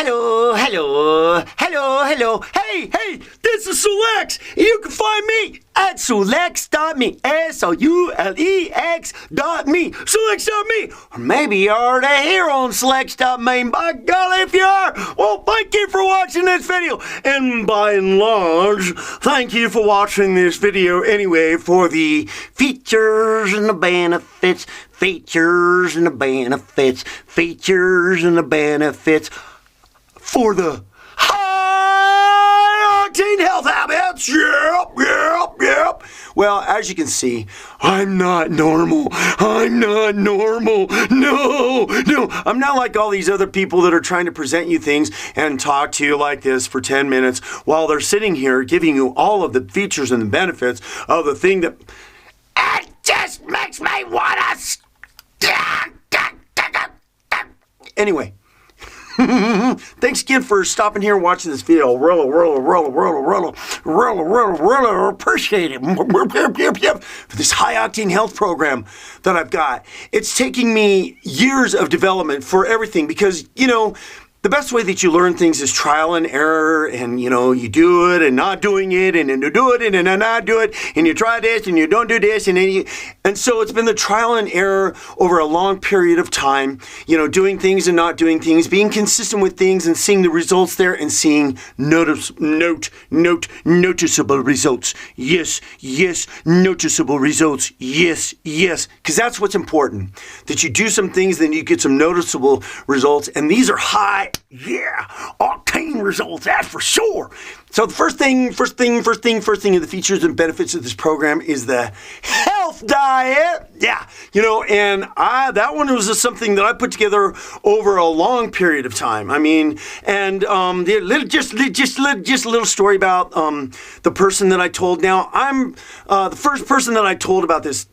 hello, hello, hello, hello. Hey, this is Solex. You can find me at Solex.me, Soulex.me, Solex.me. Or maybe you're already here on Solex.me. By golly, if you are, well, thank you for watching this video. And by and large, thank you for watching this video anyway for the features and the benefits, features and the benefits, features and the benefits for the high-octane health habits. Yep. Well, as you can see, I'm not normal. No. I'm not like all these other people that are trying to present you things and talk to you like this for 10 minutes while they're sitting here giving you all of the features and the benefits of the thing that it just makes me want to... Anyway. Thanks again for stopping here and watching this video. Appreciate it. For this high-octane health program that I've got. It's taking me years of development for everything because, the best way that you learn things is trial and error, and you do it and not doing it, and then you do it and then not do it, and you try this and you don't do this, and so it's been the trial and error over a long period of time, doing things and not doing things, being consistent with things and seeing the results there and seeing noticeable results. Yes, noticeable results. Yes, because that's what's important, that you do some things, then you get some noticeable results, and these are octane results, that's for sure. So the first thing of the features and benefits of this program is the health diet. And that one was just something that I put together over a long period of time. Just a little story about the person that I told. Now, I'm the first person that I told about this.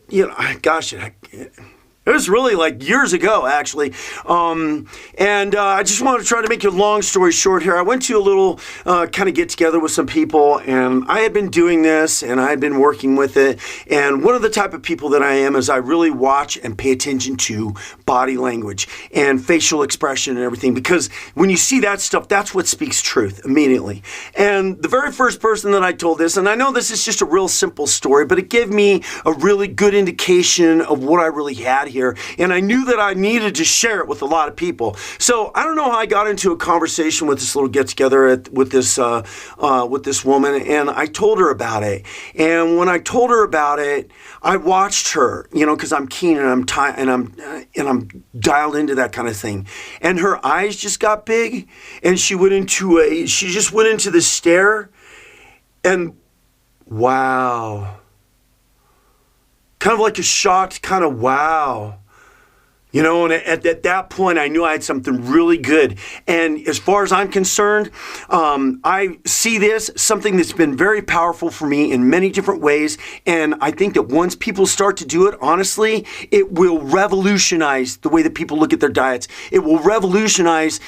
It was really like years ago, actually. I just want to try to make a long story short here. I went to a little kind of get together with some people, and I had been doing this, and I had been working with it. And one of the type of people that I am is I really watch and pay attention to body language and facial expression and everything, because when you see that stuff, that's what speaks truth immediately. And the very first person that I told this, and I know this is just a real simple story, but it gave me a really good indication of what I really had here, and I knew that I needed to share it with a lot of people. So I don't know how I got into a conversation with this little get-together with this woman, and I told her about it. And when I told her about it, I watched her, because I'm keen and I'm dialed into that kind of thing. And her eyes just got big, and she just went into the stare, and wow. Kind of like a shocked kind of wow. And at that point, I knew I had something really good. And as far as I'm concerned, I see this, something that's been very powerful for me in many different ways. And I think that once people start to do it, honestly, it will revolutionize the way that people look at their diets. It will revolutionize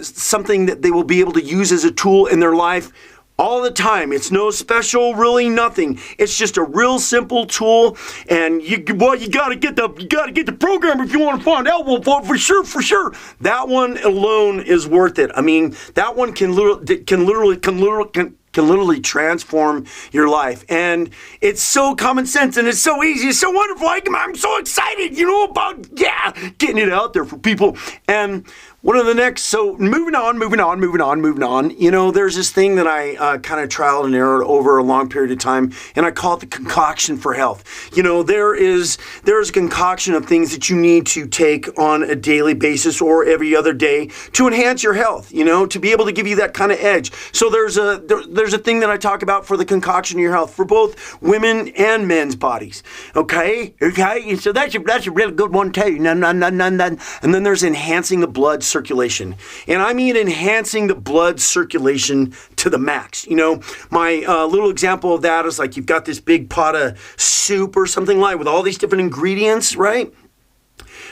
something that they will be able to use as a tool in their life all the time. It's no special, really nothing. It's just a real simple tool, and you gotta get the program if you want to find out. Well, for sure. That one alone is worth it. That one can literally transform your life, and it's so common sense, and it's so easy, it's so wonderful. I'm so excited, about getting it out there for people. And one of the next, so moving on. There's this thing that I kind of trialed and errored over a long period of time, and I call it the concoction for health. There's a concoction of things that you need to take on a daily basis or every other day to enhance your health, to be able to give you that kind of edge. So there's a thing that I talk about for the concoction of your health for both women and men's bodies. Okay. So that's a really good one too. And then there's enhancing the blood circulation. And I mean enhancing the blood circulation to the max. My little example of that is like you've got this big pot of soup or something like with all these different ingredients, right?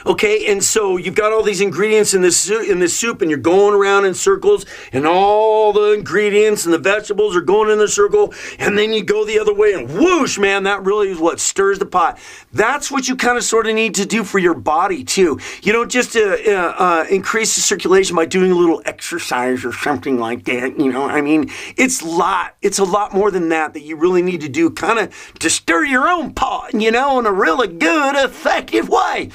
Okay, and so you've got all these ingredients in this soup, and you're going around in circles, and all the ingredients and the vegetables are going in the circle, and then you go the other way, and whoosh, man, that really is what stirs the pot. That's what you kind of sort of need to do for your body too. You don't just increase the circulation by doing a little exercise or something like that. I mean, it's a lot more than that you really need to do, kind of to stir your own pot, in a really good, effective way.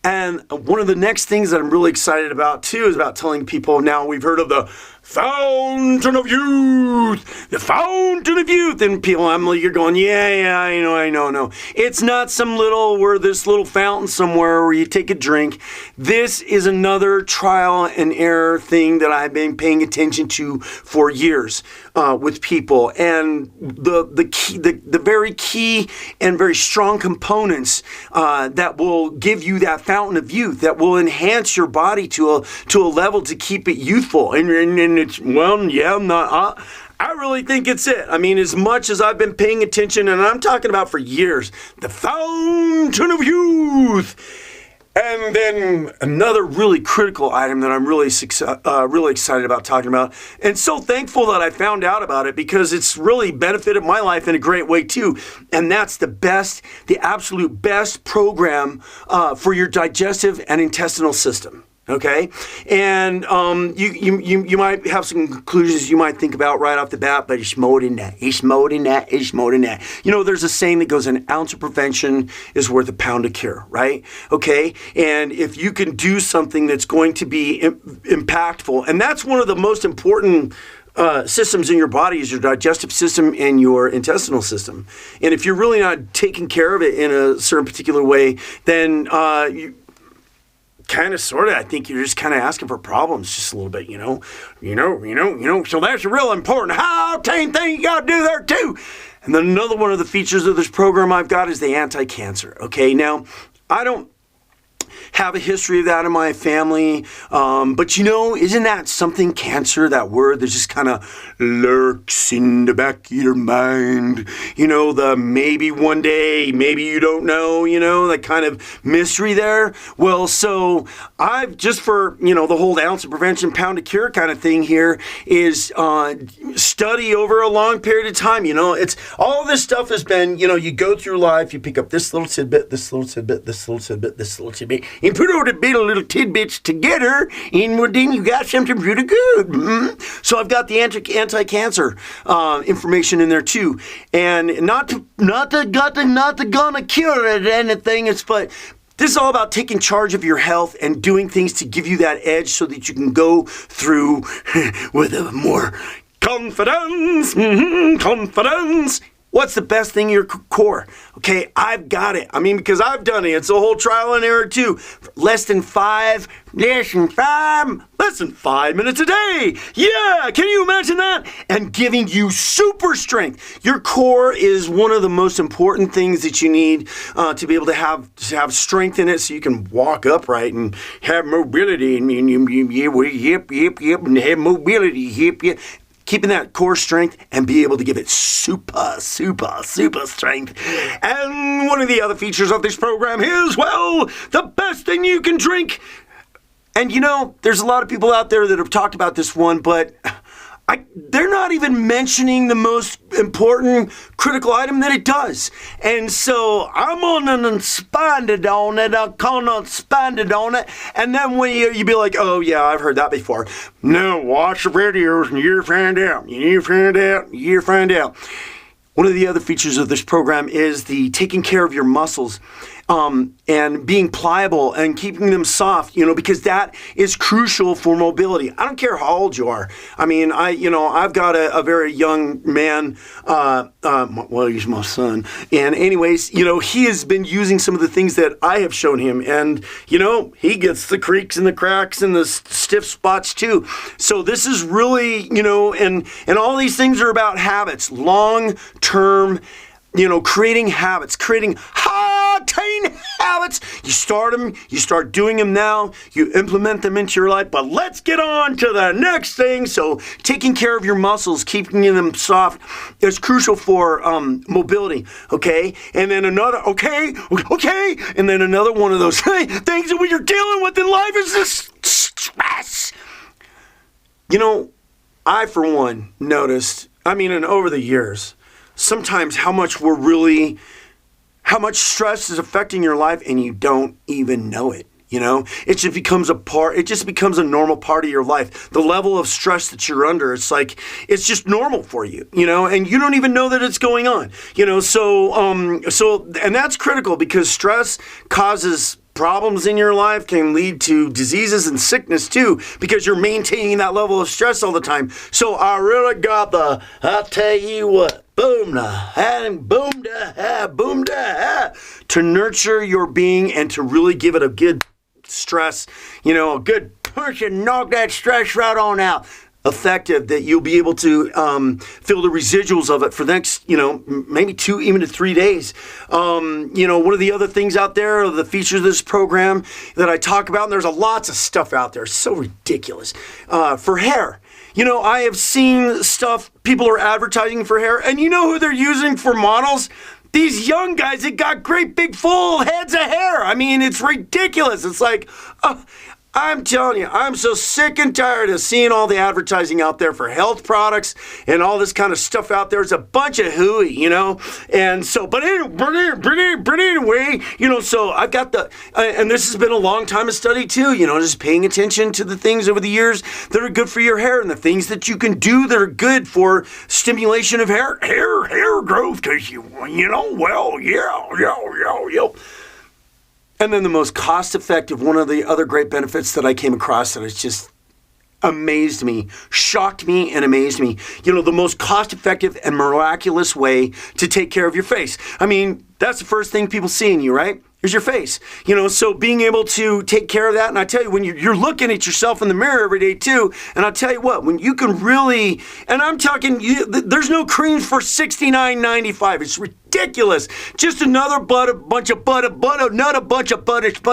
And one of the next things that I'm really excited about, too, is about telling people, now we've heard of the fountain of youth, the fountain of youth. And people, you're going, yeah, I know. No. It's not this little fountain somewhere where you take a drink. This is another trial and error thing that I've been paying attention to for years with people. And the very key and very strong components that will give you that fountain of youth, that will enhance your body to a level to keep it youthful. And it's, I really think it's it. I mean, as much as I've been paying attention, and I'm talking about for years, the fountain of youth. And then another really critical item that I'm really excited about talking about, and so thankful that I found out about it, because it's really benefited my life in a great way too. And that's the absolute best program for your digestive and intestinal system. Okay, and you might have some conclusions you might think about right off the bat, but it's more than that. It's more than that. It's more than that. There's a saying that goes, an ounce of prevention is worth a pound of cure, right? Okay, and if you can do something that's going to be impactful, and that's one of the most important systems in your body, is your digestive system and your intestinal system. And if you're really not taking care of it in a certain particular way, then you I think you're just kind of asking for problems just a little bit, so that's a real important thing you got to do there too. And then another one of the features of this program I've got is the anti-cancer. Okay, now I don't have a history of that in my family, but isn't that something, cancer, that word that just kind of lurks in the back of your mind, the maybe one day, maybe you don't know, that kind of mystery there. Well, so I've just for, the whole ounce of prevention, pound of cure kind of thing here is study over a long period of time. It's all this stuff has been, you go through life, you pick up this little tidbit, this little tidbit, this little tidbit, this little tidbit, and put all the little tidbits together, and then you got something really good. Mm-hmm. So I've got the anti-cancer information in there too, and not gonna cure it or anything. But this is all about taking charge of your health and doing things to give you that edge so that you can go through with a more confidence. Confidence. What's the best thing in your core? Okay, I've got it. I mean, because I've done it. It's a whole trial and error too. Less than 5 minutes a day. Yeah, can you imagine that? And giving you super strength. Your core is one of the most important things that you need to be able to have strength in it, so you can walk upright and have mobility. And have mobility. Keeping that core strength and be able to give it super strength. And one of the other features of this program is, well, the best thing you can drink. And there's a lot of people out there that have talked about this one, but they're not even mentioning the most important critical item that it does. And so I'm gonna expand it on it. And then when you be like, oh yeah, I've heard that before. No, watch the videos and you'll find out. You'll find out. One of the other features of this program is the taking care of your muscles. And being pliable and keeping them soft, because that is crucial for mobility. I don't care how old you are. I mean, I've got a very young man, he's my son. And anyways, he has been using some of the things that I have shown him. And, he gets the creaks and the cracks and the stiff spots too. So this is really, and all these things are about habits, long-term, creating habits, creating hard-tain habits. You start them. You start doing them now. You implement them into your life. But let's get on to the next thing. So taking care of your muscles, keeping them soft is crucial for mobility, okay? And then another, okay, and then another one of those things that when you're dealing with in life is this stress. You know, I, for one, noticed, and over the years, sometimes how much stress is affecting your life and you don't even know it. You know, it just becomes a normal part of your life. The level of stress that you're under, it's just normal for you, you know, and you don't even know that it's going on, you know, and that's critical because stress causes problems in your life, can lead to diseases and sickness too, because you're maintaining that level of stress all the time. So I really got I'll tell you what, to nurture your being and to really give it a good stress, you know, a good push and knock that stress right on out. Effective, that you'll be able to feel the residuals of it for the next, you know, maybe 2 even to 3 days. You know, one of the other things out there, the features of this program that I talk about, and there's lots of stuff out there, so ridiculous, for hair. You know, I have seen stuff, people are advertising for hair, and you know who they're using for models? These young guys that got great big full heads of hair. I mean, it's ridiculous. It's like, I'm telling you, I'm so sick and tired of seeing all the advertising out there for health products and all this kind of stuff out there. It's a bunch of hooey, you know? And so, but anyway, you know, so I've got and this has been a long time of study too, you know, just paying attention to the things over the years that are good for your hair and the things that you can do that are good for stimulation of hair growth, because you know, well, yeah. And then the most cost-effective, one of the other great benefits that I came across that has just shocked me and amazed me. You know, the most cost-effective and miraculous way to take care of your face. I mean, that's the first thing people see in you, right? Here's your face. You know, so being able to take care of that, and I tell you, when you're looking at yourself in the mirror every day too, and I'll tell you what, when you can really, and I'm talking, there's no creams for $69.95. It's ridiculous. Just another bunch of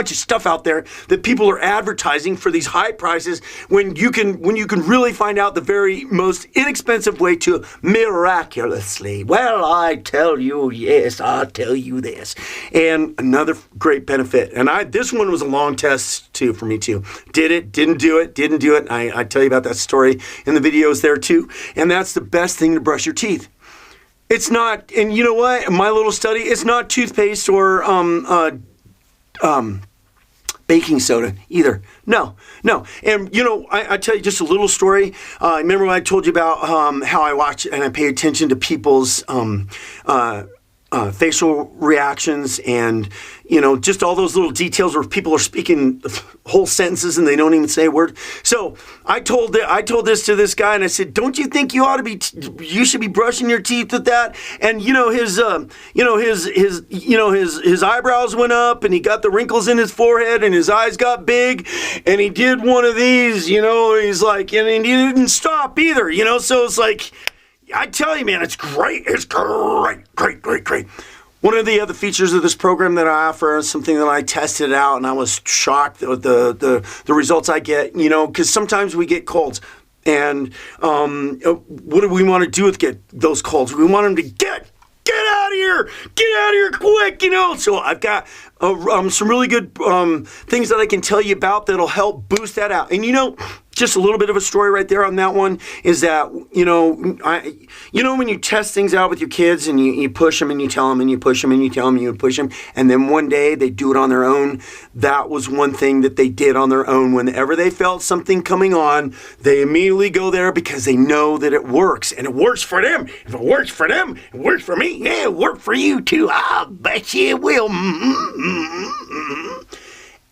stuff out there that people are advertising for these high prices when you can really find out the very most inexpensive way to miraculously. Well, I tell you, yes, I'll tell you this. And another great benefit, and this one was a long test too for me too. Did it, didn't do it. I tell you about that story in the videos there too. And that's the best thing to brush your teeth. It's not, and you know what? My little study, it's not toothpaste or baking soda either. No. And you know, I tell you just a little story. Remember when I told you about how I watch and I pay attention to people's facial reactions and, you know, just all those little details where people are speaking whole sentences and they don't even say a word. So I told this to this guy and I said, don't you think you should be brushing your teeth with that? And you know, his eyebrows went up and he got the wrinkles in his forehead and his eyes got big and he did one of these, you know, he's like, and he didn't stop either, you know, so it's like, I tell you, man, it's great. It's great. One of the other features of this program that I offer is something that I tested out, and I was shocked at the results I get, you know, because sometimes we get colds. And what do we want to do with those colds? We want them to get out of here quick, you know. So I've got some really good things that I can tell you about that'll help boost that out. And you know, just a little bit of a story right there on that one is that, you know, when you test things out with your kids and you push them and you tell them and you push them and you tell them and you push them, and then one day they do it on their own. That was one thing that they did on their own. Whenever they felt something coming on, they immediately go there because they know that it works, and it works for them. If it works for them, it works for me. Yeah, it worked for you too. I'll bet you it will.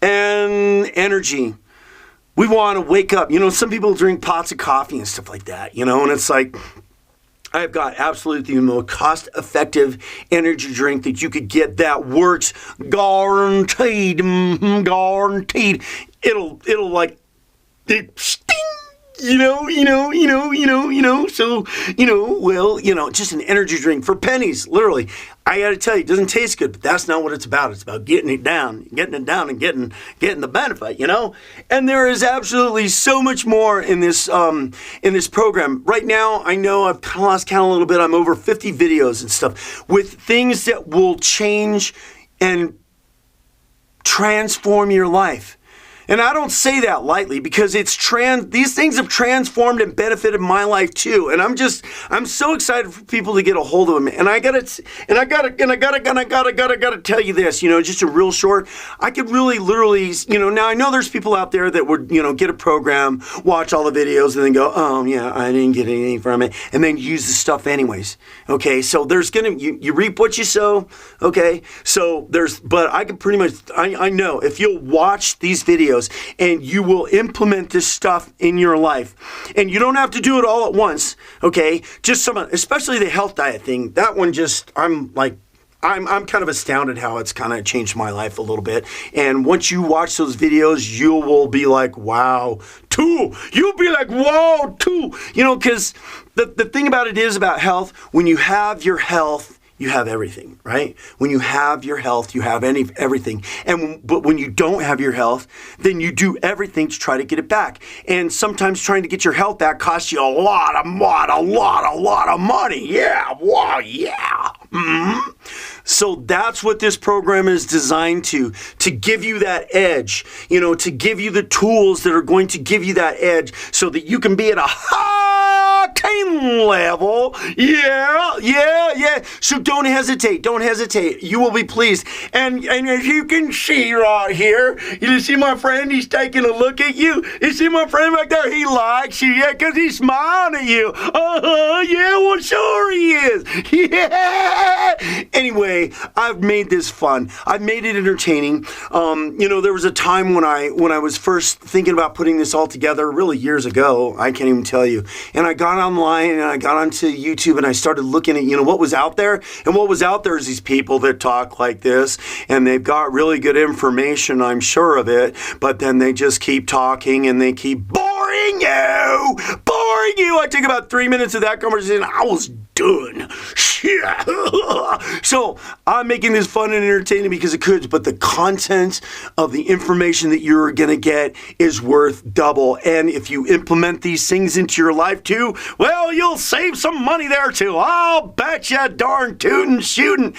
And energy. We want to wake up. You know, some people drink pots of coffee and stuff like that, you know, and it's like, I've got absolutely the most cost-effective energy drink that you could get that works guaranteed. Guaranteed. It'll like, it stings So, well, just an energy drink for pennies, literally. I got to tell you, it doesn't taste good, but that's not what it's about. It's about getting it down and getting the benefit, And there is absolutely so much more in this program. Right now, I know I've kind of lost count a little bit. I'm over 50 videos and stuff with things that will change and transform your life. And I don't say that lightly because these things have transformed and benefited my life too. And I'm so excited for people to get a hold of them. And I gotta tell you this, just a real short. I could really literally, now I know there's people out there that would, get a program, watch all the videos and then go, oh yeah, I didn't get anything from it. And then use the stuff anyways. Okay. So you reap what you sow. Okay. So but I could pretty much, I know if you'll watch these videos, and you will implement this stuff in your life. And you don't have to do it all at once, okay? Just especially the health diet thing. That one I'm kind of astounded how it's kind of changed my life a little bit. And once you watch those videos, you will be like, wow, too. You'll be like, wow, too. Because the thing about it is about health, when you have your health, you have everything, right? When you have your health, you have everything. But when you don't have your health, then you do everything to try to get it back. And sometimes trying to get your health back costs you a lot of money. Yeah, wow, yeah. Mm-hmm. So that's what this program is designed to give you that edge, to give you the tools that are going to give you that edge so that you can be at a high octane level. Yeah. So don't hesitate. You will be pleased. And as you can see right here, you see my friend, he's taking a look at you. You see my friend back there, he likes you, yeah, because he's smiling at you. Yeah, well, sure he is. Yeah. Anyway, I've made this fun. I've made it entertaining. There was a time when I was first thinking about putting this all together, really years ago, I can't even tell you. And I got online and I got onto YouTube and I started looking at, what was out there. And what was out there is these people that talk like this and they've got really good information, I'm sure of it, but then they just keep talking and they keep boring you. I took about 3 minutes of that conversation. I was done. So I'm making this fun and entertaining because it could, but the content of the information that you're going to get is worth double. And if you implement these things into your life too, well, you'll save some money there too. I'll bet you darn tootin' shootin'.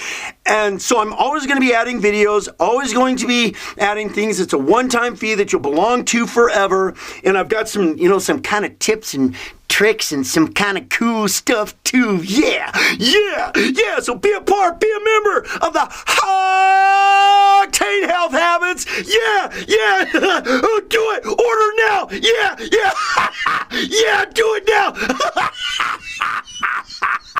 And so I'm always going to be adding videos, always going to be adding things. It's a one-time fee that you'll belong to forever. And I've got some, some kind of tips and tricks and some kind of cool stuff too. Yeah. So be a member of the Octane Health Habits. Yeah. Do it. Order now. Yeah. Yeah, do it now.